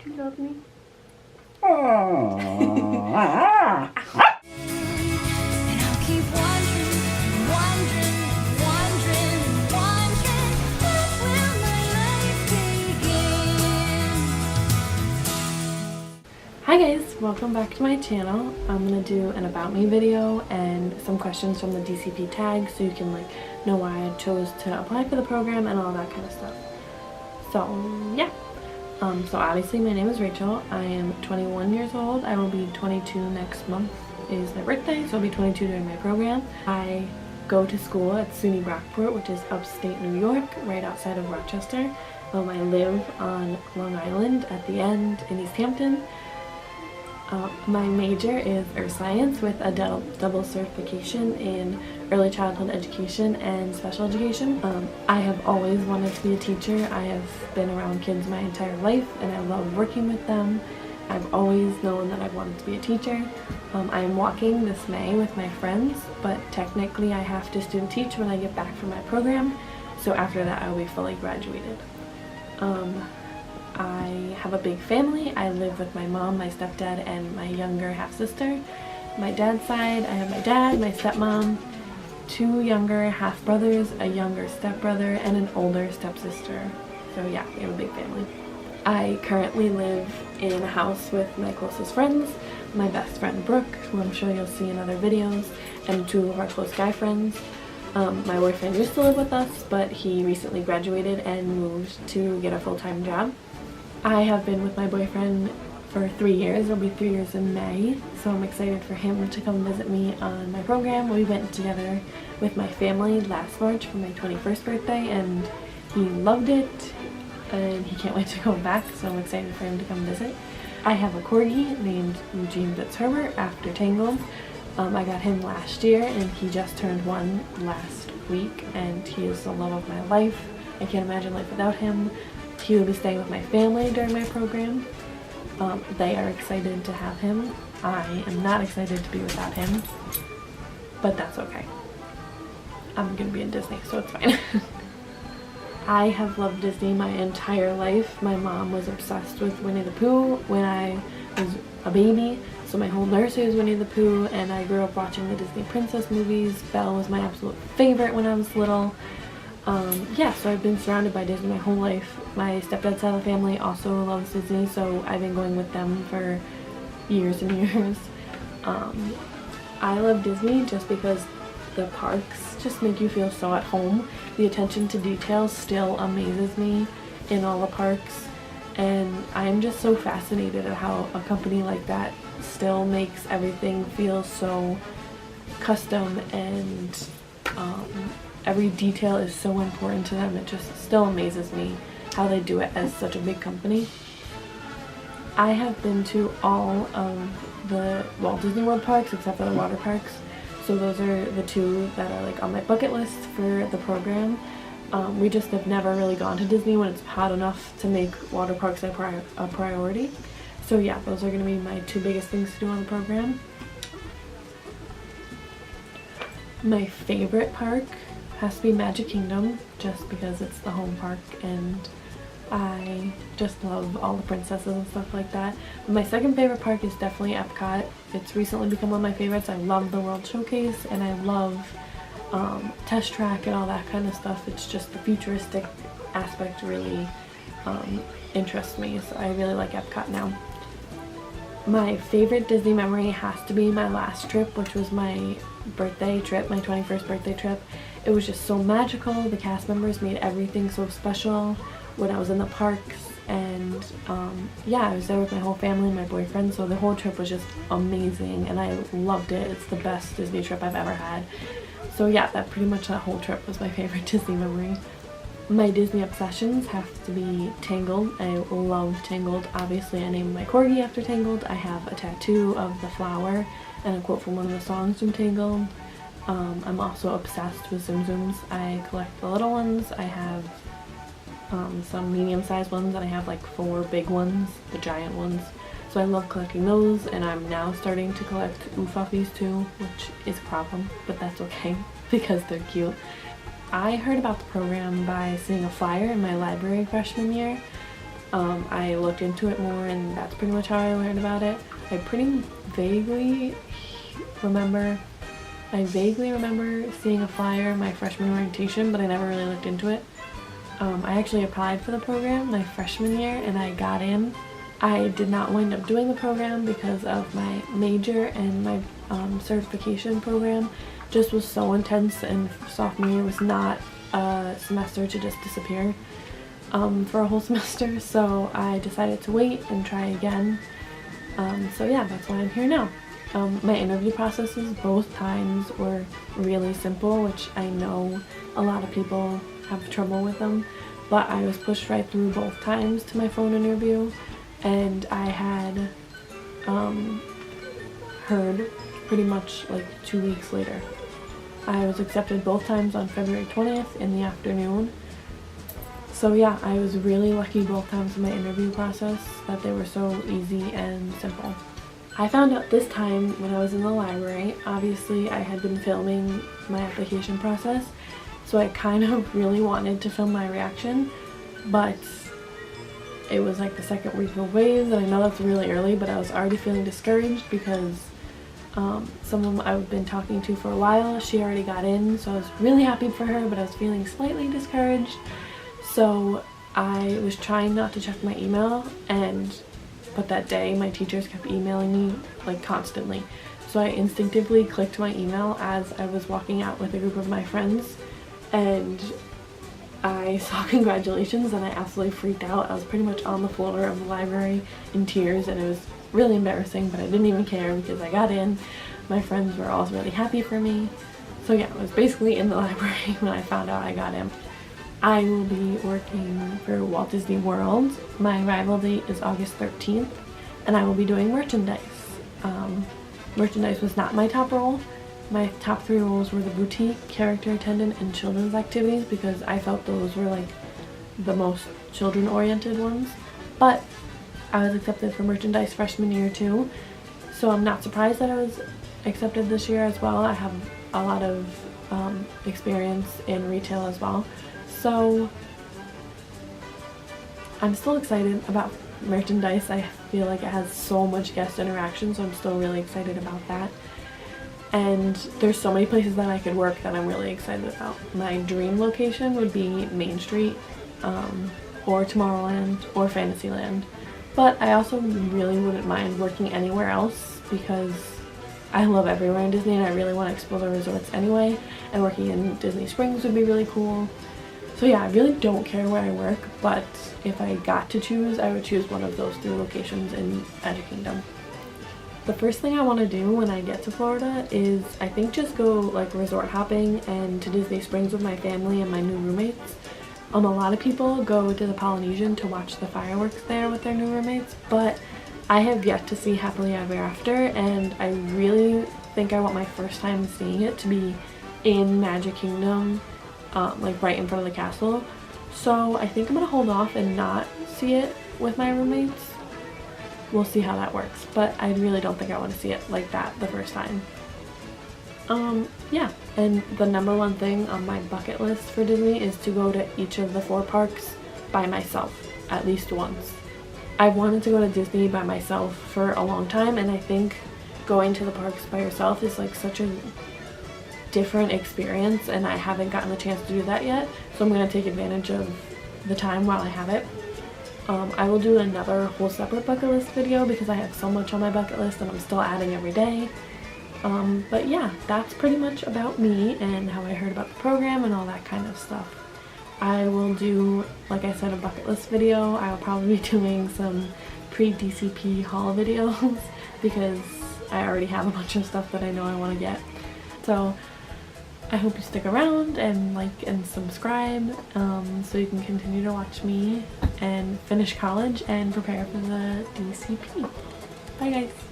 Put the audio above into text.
Do you love me? Hi guys, welcome back to my channel. I'm gonna do an about me video and some questions from the DCP tag so you can know why I chose to apply for the program and all that kind of stuff. So yeah. So obviously my name is Rachel. I am 21 years old. I will be 22 next month is my birthday, so I'll be 22 during my program. I go to school at SUNY Brockport, which is upstate New York, right outside of Rochester. I live on Long Island at the end in East Hampton. My major is Earth Science with a double certification in early childhood education and special education. I have always wanted to be a teacher. I have been around kids my entire life and I love working with them. I've always known that I've wanted to be a teacher. I am walking this May with my friends, but technically I have to student teach when I get back from my program, so after that I will be fully graduated. I have a big family. I live with my mom, my stepdad, and my younger half-sister. My dad's side, I have my dad, my stepmom, 2 younger half-brothers, a younger stepbrother, and an older stepsister. So yeah, we have a big family. I currently live in a house with my closest friends, my best friend Brooke, who I'm sure you'll see in other videos, and 2 of our close guy friends. My boyfriend used to live with us, but he recently graduated and moved to get a full-time job. I have been with my boyfriend for 3 years. It'll be 3 years in May, so I'm excited for him to come visit me on my program. We went together with my family last March for my 21st birthday and he loved it and he can't wait to go back, so I'm excited for him to come visit. I have a corgi named Eugene Herbert after Tangled. I got him last year and he just turned 1 last week and he is the love of my life. I can't imagine life without him. He will be staying with my family during my program. They are excited to have him. I am not excited to be without him, but that's okay. I'm gonna be in Disney, so it's fine. I have loved Disney my entire life. My mom was obsessed with Winnie the Pooh when I was a baby, so my whole nursery was Winnie the Pooh, and I grew up watching the Disney princess movies. Belle was my absolute favorite when I was little. Yeah, so I've been surrounded by Disney my whole life. My stepdad's side of the family also loves Disney, so I've been going with them for years and years. I love Disney just because the parks just make you feel so at home. The attention to detail still amazes me in all the parks, and I'm just so fascinated at how a company like that still makes everything feel so custom and every detail is so important to them. It just still amazes me how they do it as such a big company. I have been to all of the Walt Disney World parks except for the water parks. So those are the 2 that are on my bucket list for the program. We just have never really gone to Disney when it's hot enough to make water parks a priority. So yeah, those are going to be my 2 biggest things to do on the program. My favorite park has to be Magic Kingdom, just because it's the home park and I just love all the princesses and stuff like that. But my second favorite park is definitely Epcot. It's recently become one of my favorites. I love the World Showcase and I love Test Track and all that kind of stuff. It's just the futuristic aspect really interests me, so I really like Epcot now. My favorite Disney memory has to be my last trip, which was my birthday trip, my 21st birthday trip. It was just so magical. The cast members made everything so special when I was in the parks, and yeah, I was there with my whole family and my boyfriend, so the whole trip was just amazing and I loved it. It's the best Disney trip I've ever had. So yeah, that whole trip was my favorite Disney memory. My Disney obsessions have to be Tangled. I love Tangled. Obviously, I named my corgi after Tangled. I have a tattoo of the flower and a quote from one of the songs from Tangled. I'm also obsessed with Tsum Tsums. I collect the little ones. I have some medium-sized ones, and I have 4 big ones, the giant ones. So I love collecting those, and I'm now starting to collect Oofuffies too, which is a problem, but that's okay because they're cute. I heard about the program by seeing a flyer in my library freshman year. I looked into it more, and that's pretty much how I learned about it. I vaguely remember seeing a flyer in my freshman orientation, but I never really looked into it. I actually applied for the program my freshman year and I got in. I did not wind up doing the program because of my major, and my certification program just was so intense, and sophomore year was not a semester to just disappear for a whole semester, so I decided to wait and try again. So yeah, that's why I'm here now. My interview processes both times were really simple, which I know a lot of people have trouble with them, but I was pushed right through both times to my phone interview, and I had heard pretty much like 2 weeks later. I was accepted both times on February 20th in the afternoon. So yeah, I was really lucky both times in my interview process that they were so easy and simple. I found out this time when I was in the library. Obviously I had been filming my application process, so I kind of really wanted to film my reaction, but it was like the second week of waves, and I know that's really early, but I was already feeling discouraged because someone I've been talking to for a while, she already got in, so I was really happy for her, but I was feeling slightly discouraged. So I was trying not to check my email, but that day my teachers kept emailing me like constantly. So I instinctively clicked my email as I was walking out with a group of my friends, and I saw congratulations and I absolutely freaked out. I was pretty much on the floor of the library in tears, and it was really embarrassing, but I didn't even care because I got in. My friends were all really happy for me. So yeah, I was basically in the library when I found out I got in. I will be working for Walt Disney World. My arrival date is August 13th, and I will be doing merchandise. Merchandise was not my top role. My top 3 roles were the boutique, character attendant, and children's activities, because I felt those were like the most children-oriented ones. But I was accepted for merchandise freshman year too, so I'm not surprised that I was accepted this year as well. I have a lot of experience in retail as well. So I'm still excited about merchandise. I feel like it has so much guest interaction, so I'm still really excited about that. And there's so many places that I could work that I'm really excited about. My dream location would be Main Street, or Tomorrowland, or Fantasyland. But I also really wouldn't mind working anywhere else because I love everywhere in Disney and I really want to explore the resorts anyway. And working in Disney Springs would be really cool. So yeah, I really don't care where I work, but if I got to choose, I would choose one of those 3 locations in Magic Kingdom. The first thing I want to do when I get to Florida is I think just go like resort hopping and to Disney Springs with my family and my new roommates. A lot of people go to the Polynesian to watch the fireworks there with their new roommates, but I have yet to see Happily Ever After, and I really think I want my first time seeing it to be in Magic Kingdom, like right in front of the castle. So I think I'm gonna hold off and not see it with my roommates. We'll see how that works, but I really don't think I want to see it like that the first time. Yeah, and the number one thing on my bucket list for Disney is to go to each of the 4 parks by myself, at least once. I've wanted to go to Disney by myself for a long time, and I think going to the parks by yourself is like such a different experience, and I haven't gotten the chance to do that yet, so I'm going to take advantage of the time while I have it. I will do another whole separate bucket list video because I have so much on my bucket list and I'm still adding every day. But yeah, that's pretty much about me and how I heard about the program and all that kind of stuff. I will do, like I said, a bucket list video. I will probably be doing some pre-DCP haul videos because I already have a bunch of stuff that I know I want to get. So I hope you stick around and like and subscribe so you can continue to watch me and finish college and prepare for the DCP. Bye guys!